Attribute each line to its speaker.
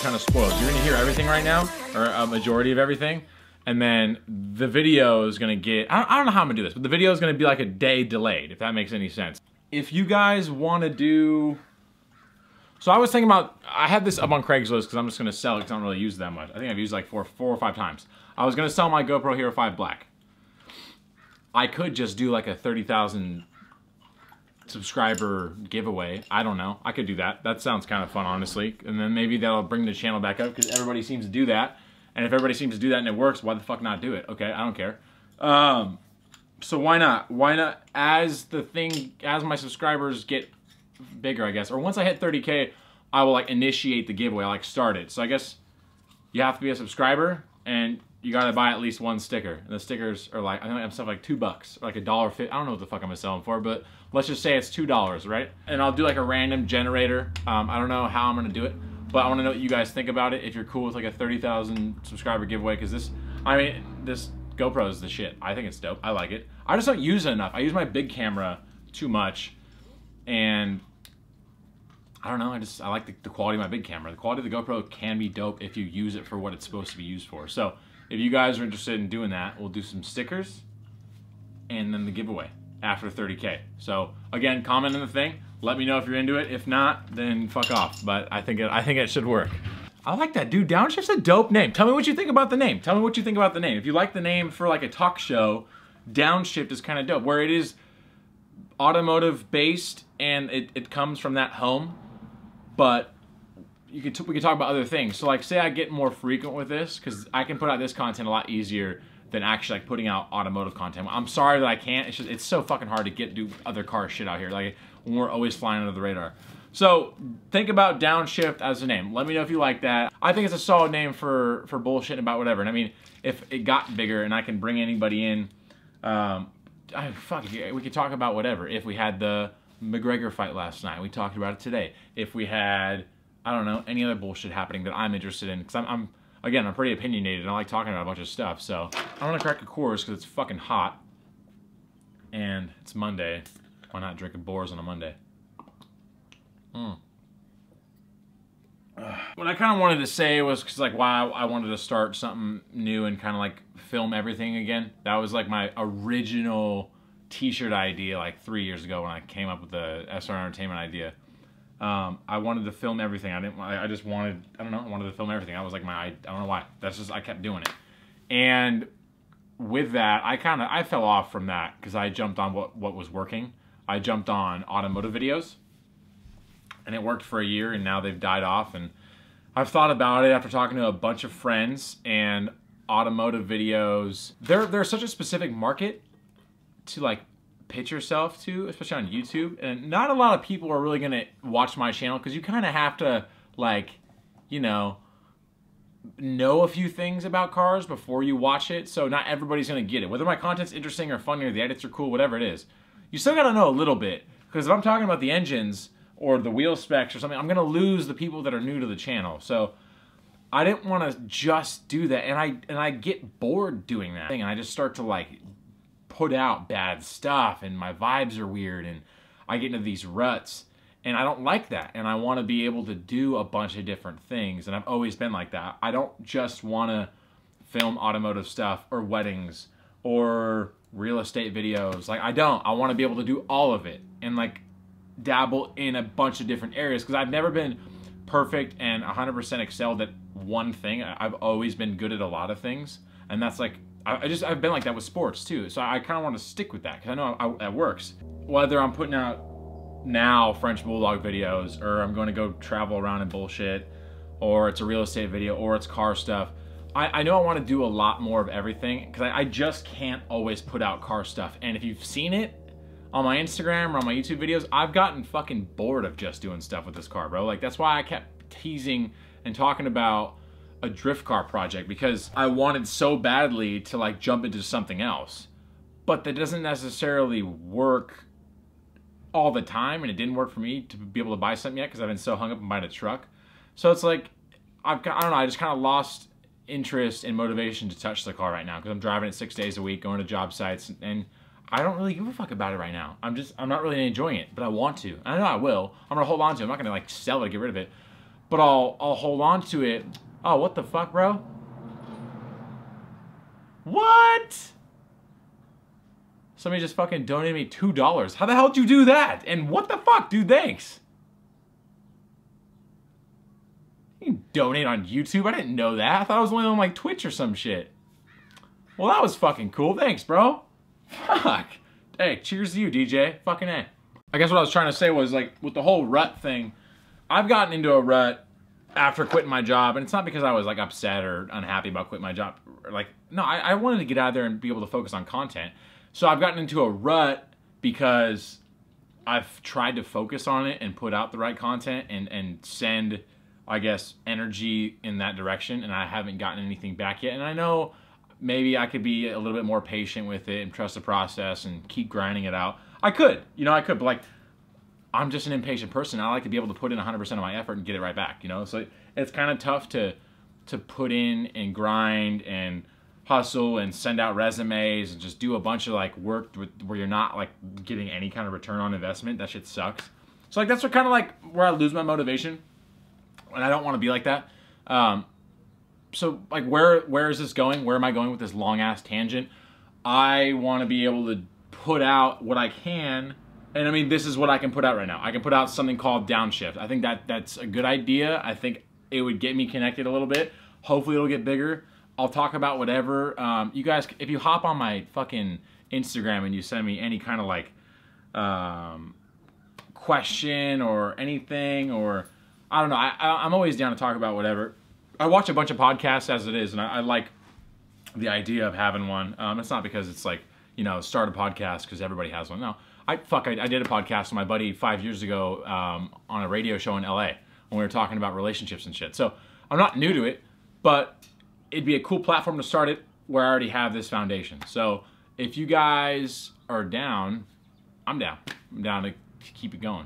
Speaker 1: kind of spoiled. You're gonna hear everything right now, or a majority of everything, and then the video is gonna get, I don't know how I'm gonna do this, but the video is gonna be like a day delayed, if that makes any sense. If you guys wanna do, so I was thinking about, I had this up on Craigslist because I'm just gonna sell it because I don't really use it that much. I think I've used it like four or five times. I was gonna sell my GoPro Hero 5 Black. I could just do like a 30,000 subscriber giveaway. I don't know. I could do that. That sounds kind of fun, honestly. And then maybe that'll bring the channel back up because everybody seems to do that. And if everybody seems to do that and it works, why the fuck not do it? Okay, I don't care. So why not? Why not? As my subscribers get bigger, I guess, or once I hit 30K, I will like initiate the giveaway. I like start it. So I guess you have to be a subscriber and you gotta buy at least one sticker. And the stickers are like, I think I'm stuff like $2, or like $1.50. I don't know what the fuck I'm gonna sell them for, but let's just say it's $2, right? And I'll do like a random generator. I don't know how I'm gonna do it, but I wanna know what you guys think about it. If you're cool with like a 30,000 subscriber giveaway, because this GoPro is the shit. I think it's dope. I like it. I just don't use it enough. I use my big camera too much, and I don't know, I like the quality of my big camera. The quality of the GoPro can be dope if you use it for what it's supposed to be used for. So if you guys are interested in doing that, we'll do some stickers and then the giveaway after 30K. So again, comment on the thing. Let me know if you're into it. If not, then fuck off. But I think it should work. I like that, dude. Downshift's a dope name. Tell me what you think about the name. Tell me what you think about the name. If you like the name for like a talk show, Downshift is kind of dope. Where it is automotive based and it comes from that home. But we could talk about other things. So like, say I get more frequent with this, because I can put out this content a lot easier than actually like putting out automotive content. I'm sorry that I can't. It's so fucking hard to do other car shit out here. Like when we're always flying under the radar. So think about Downshift as a name. Let me know if you like that. I think it's a solid name for bullshitting about whatever. And I mean, if it got bigger and I can bring anybody in, we could talk about whatever. If we had the McGregor fight last night, we talked about it today. If we had, I don't know, any other bullshit happening that I'm interested in, because I'm pretty opinionated and I like talking about a bunch of stuff. So I'm gonna crack a Coors because it's fucking hot and it's Monday. Why not drink a Boars on a Monday? What I kind of wanted to say was because like why I wanted to start something new and kind of like film everything again. That was like my original t-shirt idea like 3 years ago when I came up with the SR Entertainment idea. I wanted to film everything. I wanted to film everything. That was like I don't know why. That's just, I kept doing it. And with that, I fell off from that because I jumped on what was working. I jumped on automotive videos and it worked for a year and now they've died off. And I've thought about it after talking to a bunch of friends, and automotive videos, they're such a specific market to like pitch yourself to, especially on YouTube, and not a lot of people are really gonna watch my channel because you kind of have to like, you know a few things about cars before you watch it. So not everybody's gonna get it. Whether my content's interesting or funny or the edits are cool, whatever it is, you still gotta know a little bit, because if I'm talking about the engines or the wheel specs or something, I'm gonna lose the people that are new to the channel. So I didn't want to just do that, and I get bored doing that, and I just start to like put out bad stuff, and my vibes are weird, and I get into these ruts, and I don't like that, and I want to be able to do a bunch of different things, and I've always been like that. I don't just want to film automotive stuff or weddings or real estate videos. Like I want to be able to do all of it and like dabble in a bunch of different areas, because I've never been perfect and 100% excelled at one thing. I've always been good at a lot of things, and that's like I've been like that with sports too. So I kind of want to stick with that because I know that works. Whether I'm putting out now French Bulldog videos, or I'm going to go travel around and bullshit, or it's a real estate video, or it's car stuff, I know I want to do a lot more of everything, because I just can't always put out car stuff. And if you've seen it on my Instagram or on my YouTube videos, I've gotten fucking bored of just doing stuff with this car, bro. Like that's why I kept teasing and talking about a drift car project, because I wanted so badly to like jump into something else, but that doesn't necessarily work all the time, and it didn't work for me to be able to buy something yet because I've been so hung up on buying a truck. So it's like I don't know, I just kind of lost interest and motivation to touch the car right now, because I'm driving it 6 days a week, going to job sites, and I don't really give a fuck about it right now. I'm not really enjoying it, but I want to. I know I will. I'm gonna hold on to it. I'm not gonna like sell it, get rid of it. but I'll hold on to it. Oh, what the fuck, bro? What? Somebody just fucking donated me $2. How the hell did you do that? And what the fuck, dude? Thanks. You can donate on YouTube? I didn't know that. I thought I was only on like Twitch or some shit. Well, that was fucking cool. Thanks, bro. Fuck. Hey, cheers to you, DJ. Fucking A. I guess what I was trying to say was, like, with the whole rut thing, I've gotten into a rut after quitting my job, and it's not because I was, like, upset or unhappy about quitting my job. Like, no, I wanted to get out of there and be able to focus on content. So I've gotten into a rut because I've tried to focus on it and put out the right content and send, I guess, energy in that direction, and I haven't gotten anything back yet. And I know maybe I could be a little bit more patient with it and trust the process and keep grinding it out. I could, you know, I could, but like, I'm just an impatient person. I like to be able to put in 100% of my effort and get it right back, you know? So it's kind of tough to put in and grind and hustle and send out resumes and just do a bunch of like work where you're not like getting any kind of return on investment. That shit sucks. So like that's what kind of like where I lose my motivation, and I don't want to be like that. So like where is this going? Where am I going with this long ass tangent? I want to be able to put out what I can, and I mean this is what I can put out right now. I can put out something called Downshift. I think that's a good idea. I think it would get me connected a little bit. Hopefully it'll get bigger. I'll talk about whatever. You guys, if you hop on my fucking Instagram and you send me any kind of like question or anything, or I don't know, I'm always down to talk about whatever. I watch a bunch of podcasts as it is, and I like the idea of having one. It's not because it's like, you know, start a podcast because everybody has one. No, I did a podcast with my buddy 5 years ago on a radio show in LA when we were talking about relationships and shit. So I'm not new to it, but it'd be a cool platform to start it where I already have this foundation. So if you guys are down, I'm down. I'm down to keep it going.